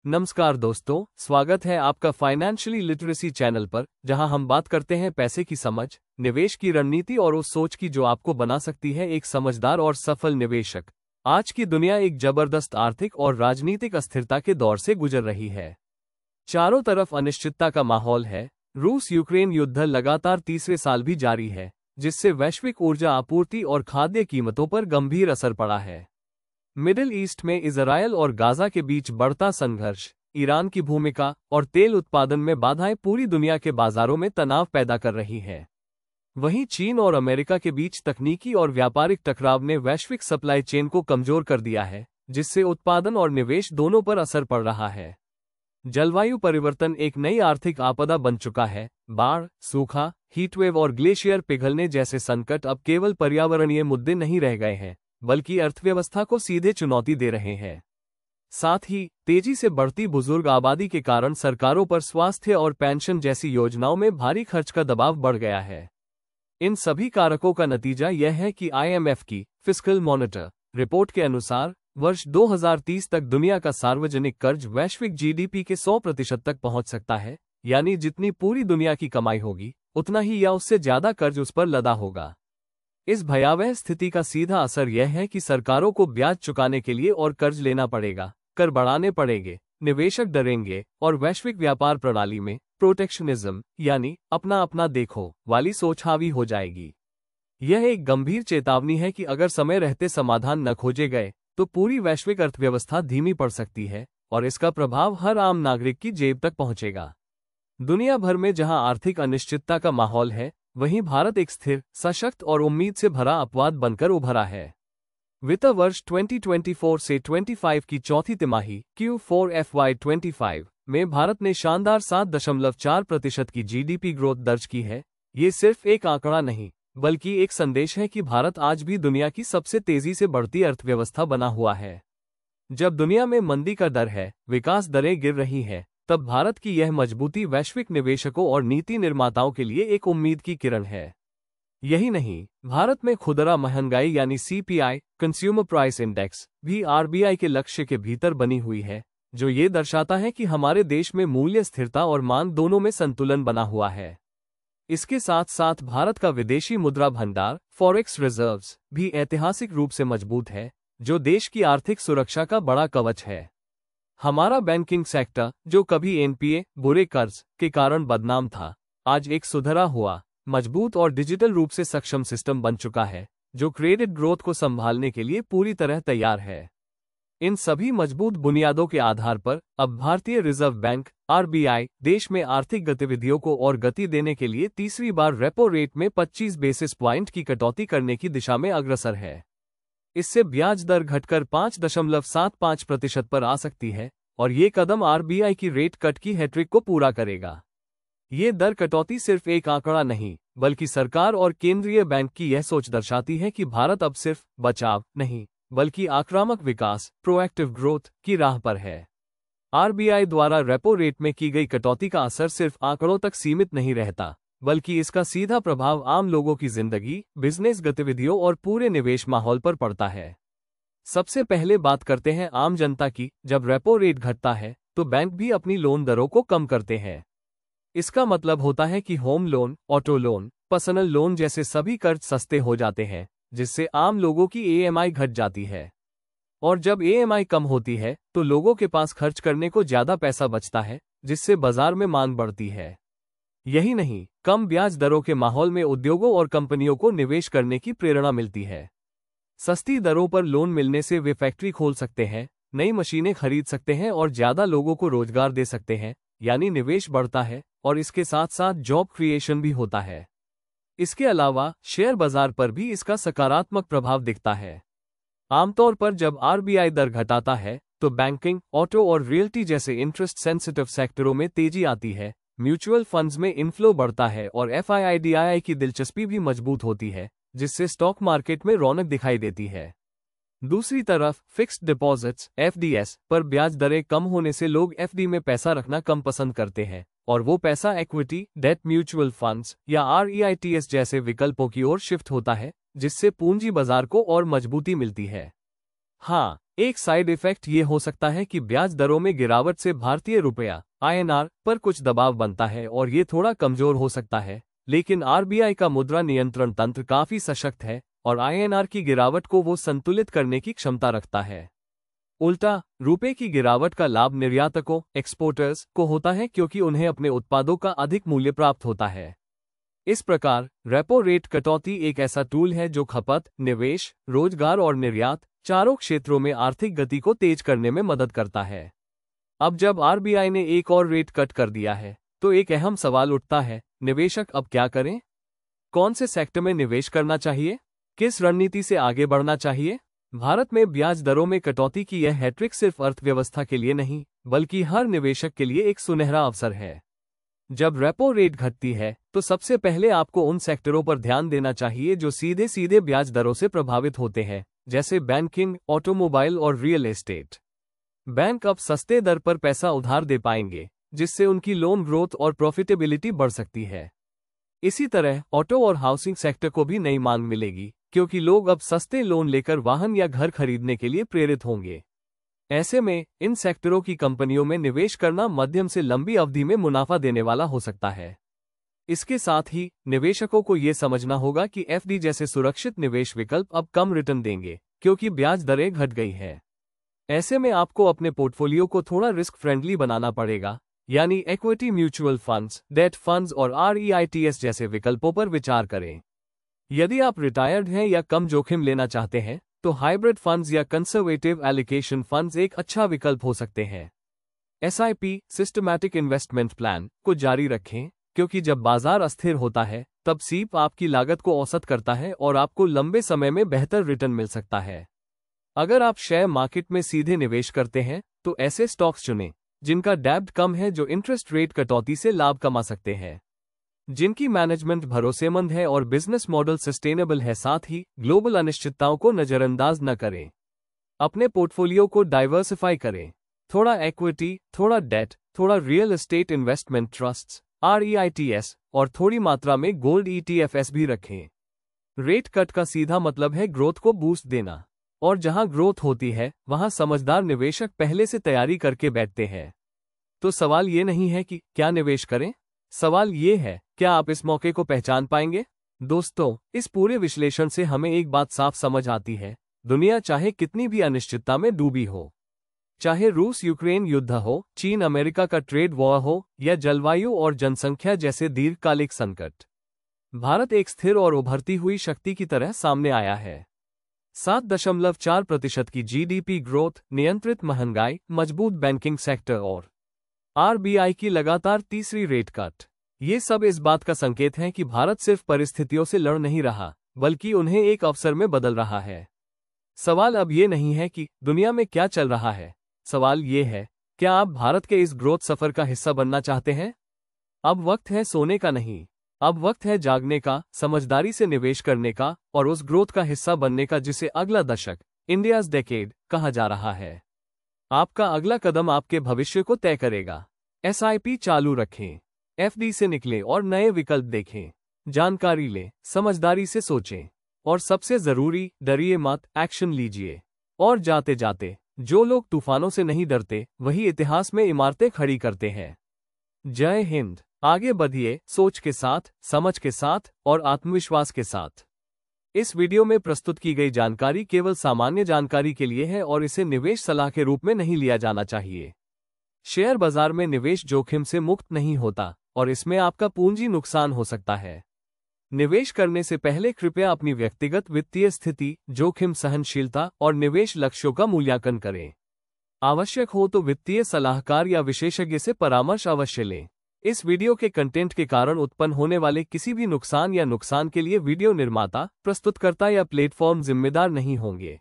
नमस्कार दोस्तों, स्वागत है आपका फाइनेंशियली लिटरेसी चैनल पर, जहां हम बात करते हैं पैसे की समझ, निवेश की रणनीति और उस सोच की जो आपको बना सकती है एक समझदार और सफल निवेशक। आज की दुनिया एक जबरदस्त आर्थिक और राजनीतिक अस्थिरता के दौर से गुजर रही है। चारों तरफ अनिश्चितता का माहौल है। रूस यूक्रेन युद्ध लगातार तीसरे साल भी जारी है, जिससे वैश्विक ऊर्जा आपूर्ति और खाद्य कीमतों पर गंभीर असर पड़ा है। मिडिल ईस्ट में इजरायल और गाजा के बीच बढ़ता संघर्ष, ईरान की भूमिका और तेल उत्पादन में बाधाएं पूरी दुनिया के बाजारों में तनाव पैदा कर रही हैं। वहीं चीन और अमेरिका के बीच तकनीकी और व्यापारिक टकराव ने वैश्विक सप्लाई चेन को कमजोर कर दिया है, जिससे उत्पादन और निवेश दोनों पर असर पड़ रहा है। जलवायु परिवर्तन एक नई आर्थिक आपदा बन चुका है। बाढ़, सूखा, हीटवेव और ग्लेशियर पिघलने जैसे संकट अब केवल पर्यावरणीय मुद्दे नहीं रह गए हैं, बल्कि अर्थव्यवस्था को सीधे चुनौती दे रहे हैं। साथ ही तेजी से बढ़ती बुजुर्ग आबादी के कारण सरकारों पर स्वास्थ्य और पेंशन जैसी योजनाओं में भारी खर्च का दबाव बढ़ गया है। इन सभी कारकों का नतीजा यह है कि IMF की फिस्कल मॉनिटर रिपोर्ट के अनुसार वर्ष 2030 तक दुनिया का सार्वजनिक कर्ज वैश्विक GDP के 100% तक पहुंच सकता है, यानी जितनी पूरी दुनिया की कमाई होगी उतना ही या उससे ज्यादा कर्ज उस पर लदा होगा। इस भयावह स्थिति का सीधा असर यह है कि सरकारों को ब्याज चुकाने के लिए और कर्ज लेना पड़ेगा, कर बढ़ाने पड़ेंगे, निवेशक डरेंगे और वैश्विक व्यापार प्रणाली में प्रोटेक्शनिज्म यानी अपना अपना देखो वाली सोच हावी हो जाएगी। यह एक गंभीर चेतावनी है कि अगर समय रहते समाधान न खोजे गए तो पूरी वैश्विक अर्थव्यवस्था धीमी पड़ सकती है और इसका प्रभाव हर आम नागरिक की जेब तक पहुंचेगा। दुनिया भर में जहां आर्थिक अनिश्चितता का माहौल है, वहीं भारत एक स्थिर, सशक्त और उम्मीद से भरा अपवाद बनकर उभरा है। वित्त वर्ष 2024 से 25 की चौथी तिमाही Q4 FY25 में भारत ने शानदार 7.4% की GDP ग्रोथ दर्ज की है। ये सिर्फ एक आंकड़ा नहीं, बल्कि एक संदेश है कि भारत आज भी दुनिया की सबसे तेजी से बढ़ती अर्थव्यवस्था बना हुआ है। जब दुनिया में मंदी का डर है, विकास दरें गिर रही हैं, तब भारत की यह मजबूती वैश्विक निवेशकों और नीति निर्माताओं के लिए एक उम्मीद की किरण है। यही नहीं, भारत में खुदरा महंगाई यानी CPI कंज्यूमर प्राइस इंडेक्स भी RBI के लक्ष्य के भीतर बनी हुई है, जो ये दर्शाता है कि हमारे देश में मूल्य स्थिरता और मांग दोनों में संतुलन बना हुआ है। इसके साथ साथ भारत का विदेशी मुद्रा भंडार फॉरेक्स रिजर्व्स भी ऐतिहासिक रूप से मजबूत है, जो देश की आर्थिक सुरक्षा का बड़ा कवच है। हमारा बैंकिंग सेक्टर, जो कभी NPA बुरे कर्ज के कारण बदनाम था, आज एक सुधरा हुआ, मजबूत और डिजिटल रूप से सक्षम सिस्टम बन चुका है, जो क्रेडिट ग्रोथ को संभालने के लिए पूरी तरह तैयार है। इन सभी मजबूत बुनियादों के आधार पर अब भारतीय रिजर्व बैंक RBI देश में आर्थिक गतिविधियों को और गति देने के लिए तीसरी बार रेपो रेट में 25 बेसिस प्वाइंट की कटौती करने की दिशा में अग्रसर है। इससे ब्याज दर घटकर 5.75% पर आ सकती है और ये कदम RBI की रेट कट की हैट्रिक को पूरा करेगा। ये दर कटौती सिर्फ एक आंकड़ा नहीं, बल्कि सरकार और केंद्रीय बैंक की यह सोच दर्शाती है कि भारत अब सिर्फ बचाव नहीं, बल्कि आक्रामक विकास प्रोएक्टिव ग्रोथ की राह पर है। RBI द्वारा रेपो रेट में की गई कटौती का असर सिर्फ आंकड़ों तक सीमित नहीं रहता, बल्कि इसका सीधा प्रभाव आम लोगों की जिंदगी, बिजनेस गतिविधियों और पूरे निवेश माहौल पर पड़ता है। सबसे पहले बात करते हैं आम जनता की। जब रेपो रेट घटता है तो बैंक भी अपनी लोन दरों को कम करते हैं। इसका मतलब होता है कि home loan, auto loan, personal loan जैसे सभी कर्ज सस्ते हो जाते हैं, जिससे आम लोगों की EMI घट जाती है। और जब EMI कम होती है तो लोगों के पास खर्च करने को ज्यादा पैसा बचता है, जिससे बाजार में मांग बढ़ती है। यही नहीं, कम ब्याज दरों के माहौल में उद्योगों और कंपनियों को निवेश करने की प्रेरणा मिलती है। सस्ती दरों पर लोन मिलने से वे फैक्ट्री खोल सकते हैं, नई मशीनें खरीद सकते हैं और ज्यादा लोगों को रोजगार दे सकते हैं, यानी निवेश बढ़ता है और इसके साथ साथ जॉब क्रिएशन भी होता है। इसके अलावा शेयर बाजार पर भी इसका सकारात्मक प्रभाव दिखता है। आमतौर पर जब RBI दर घटाता है तो बैंकिंग, ऑटो और रियल्टी जैसे इंटरेस्ट सेंसिटिव सेक्टरों में तेजी आती है, म्यूचुअल फंड्स में इनफ्लो बढ़ता है और FIDII की दिलचस्पी भी मजबूत होती है, जिससे स्टॉक मार्केट में रौनक दिखाई देती है। दूसरी तरफ फिक्स्ड डिपॉजिट्स FDS पर ब्याज दरें कम होने से लोग FD में पैसा रखना कम पसंद करते हैं और वो पैसा इक्विटी, डेट, म्यूचुअल फंड्स या REITs जैसे विकल्पों की ओर शिफ्ट होता है, जिससे पूंजी बाजार को और मजबूती मिलती है। हाँ, एक साइड इफेक्ट ये हो सकता है कि ब्याज दरों में गिरावट से भारतीय रुपया INR पर कुछ दबाव बनता है और ये थोड़ा कमजोर हो सकता है, लेकिन RBI का मुद्रा नियंत्रण तंत्र काफी सशक्त है और INR की गिरावट को वो संतुलित करने की क्षमता रखता है। उल्टा, रुपये की गिरावट का लाभ निर्यातकों एक्सपोर्टर्स को होता है क्योंकि उन्हें अपने उत्पादों का अधिक मूल्य प्राप्त होता है। इस प्रकार रेपो रेट कटौती एक ऐसा टूल है जो खपत, निवेश, रोजगार और निर्यात चारों क्षेत्रों में आर्थिक गति को तेज करने में मदद करता है। अब जब RBI ने एक और रेट कट कर दिया है, तो एक अहम सवाल उठता है, निवेशक अब क्या करें? कौन से सेक्टर में निवेश करना चाहिए? किस रणनीति से आगे बढ़ना चाहिए? भारत में ब्याज दरों में कटौती की यह हैट्रिक सिर्फ अर्थव्यवस्था के लिए नहीं, बल्कि हर निवेशक के लिए एक सुनहरा अवसर है। जब रेपो रेट घटती है, तो सबसे पहले आपको उन सेक्टरों पर ध्यान देना चाहिए जो सीधे सीधे ब्याज दरों से प्रभावित होते हैं, जैसे बैंकिंग, ऑटोमोबाइल और रियल एस्टेट। बैंक अब सस्ते दर पर पैसा उधार दे पाएंगे, जिससे उनकी लोन ग्रोथ और प्रॉफिटेबिलिटी बढ़ सकती है। इसी तरह ऑटो और हाउसिंग सेक्टर को भी नई मांग मिलेगी, क्योंकि लोग अब सस्ते लोन लेकर वाहन या घर खरीदने के लिए प्रेरित होंगे। ऐसे में इन सेक्टरों की कंपनियों में निवेश करना मध्यम से लंबी अवधि में मुनाफा देने वाला हो सकता है। इसके साथ ही निवेशकों को ये समझना होगा कि FD जैसे सुरक्षित निवेश विकल्प अब कम रिटर्न देंगे, क्योंकि ब्याज दरें घट गई है। ऐसे में आपको अपने पोर्टफोलियो को थोड़ा रिस्क फ्रेंडली बनाना पड़ेगा, यानी equity mutual funds, date funds और REITs जैसे विकल्पों पर विचार करें। यदि आप रिटायर्ड हैं या कम जोखिम लेना चाहते हैं, तो हाइब्रिड फंड्स या कंजर्वेटिव एलोकेशन फंड्स एक अच्छा विकल्प हो सकते हैं। SIP सिस्टमैटिक इन्वेस्टमेंट प्लान को जारी रखें, क्योंकि जब बाजार अस्थिर होता है, तब SIP आपकी लागत को औसत करता है और आपको लंबे समय में बेहतर रिटर्न मिल सकता है। अगर आप शेयर मार्केट में सीधे निवेश करते हैं, तो ऐसे स्टॉक्स चुनें जिनका डेब्ट कम है, जो इंटरेस्ट रेट कटौती से लाभ कमा सकते हैं, जिनकी मैनेजमेंट भरोसेमंद है और बिजनेस मॉडल सस्टेनेबल है। साथ ही ग्लोबल अनिश्चितताओं को नजरअंदाज न करें। अपने पोर्टफोलियो को डाइवर्सिफाई करें, थोड़ा इक्विटी, थोड़ा डेट, थोड़ा real estate investment trusts REITs और थोड़ी मात्रा में गोल्ड ETFs भी रखें। रेट कट का सीधा मतलब है ग्रोथ को बूस्ट देना, और जहां ग्रोथ होती है, वहां समझदार निवेशक पहले से तैयारी करके बैठते हैं। तो सवाल ये नहीं है कि क्या निवेश करें, सवाल ये है, क्या आप इस मौके को पहचान पाएंगे? दोस्तों, इस पूरे विश्लेषण से हमें एक बात साफ समझ आती है, दुनिया चाहे कितनी भी अनिश्चितता में डूबी हो, चाहे रूस यूक्रेन युद्ध हो, चीन अमेरिका का ट्रेड वॉर हो, या जलवायु और जनसंख्या जैसे दीर्घकालिक संकट, भारत एक स्थिर और उभरती हुई शक्ति की तरह सामने आया है। 7.4% की GDP ग्रोथ, नियंत्रित महंगाई, मजबूत बैंकिंग सेक्टर और RBI की लगातार तीसरी रेट कट, ये सब इस बात का संकेत हैं कि भारत सिर्फ परिस्थितियों से लड़ नहीं रहा, बल्कि उन्हें एक अवसर में बदल रहा है। सवाल अब ये नहीं है कि दुनिया में क्या चल रहा है, सवाल ये है, क्या आप भारत के इस ग्रोथ सफर का हिस्सा बनना चाहते हैं? अब वक्त है सोने का नहीं, अब वक्त है जागने का, समझदारी से निवेश करने का और उस ग्रोथ का हिस्सा बनने का जिसे अगला दशक, इंडियाज डेकेड, कहा जा रहा है। आपका अगला कदम आपके भविष्य को तय करेगा। SIP चालू रखें, FD से निकलें और नए विकल्प देखें। जानकारी लें, समझदारी से सोचें, और सबसे जरूरी, डरिए मत, एक्शन लीजिए। और जाते जाते, जो लोग तूफानों से नहीं डरते, वही इतिहास में इमारतें खड़ी करते हैं। जय हिंद। आगे बढ़िए, सोच के साथ, समझ के साथ और आत्मविश्वास के साथ। इस वीडियो में प्रस्तुत की गई जानकारी केवल सामान्य जानकारी के लिए है और इसे निवेश सलाह के रूप में नहीं लिया जाना चाहिए। शेयर बाजार में निवेश जोखिम से मुक्त नहीं होता और इसमें आपका पूंजी नुकसान हो सकता है। निवेश करने से पहले कृपया अपनी व्यक्तिगत वित्तीय स्थिति, जोखिम सहनशीलता और निवेश लक्ष्यों का मूल्यांकन करें। आवश्यक हो तो वित्तीय सलाहकार या विशेषज्ञ से परामर्श अवश्य लें। इस वीडियो के कंटेंट के कारण उत्पन्न होने वाले किसी भी नुकसान या नुकसान के लिए वीडियो निर्माता, प्रस्तुतकर्ता या प्लेटफॉर्म जिम्मेदार नहीं होंगे।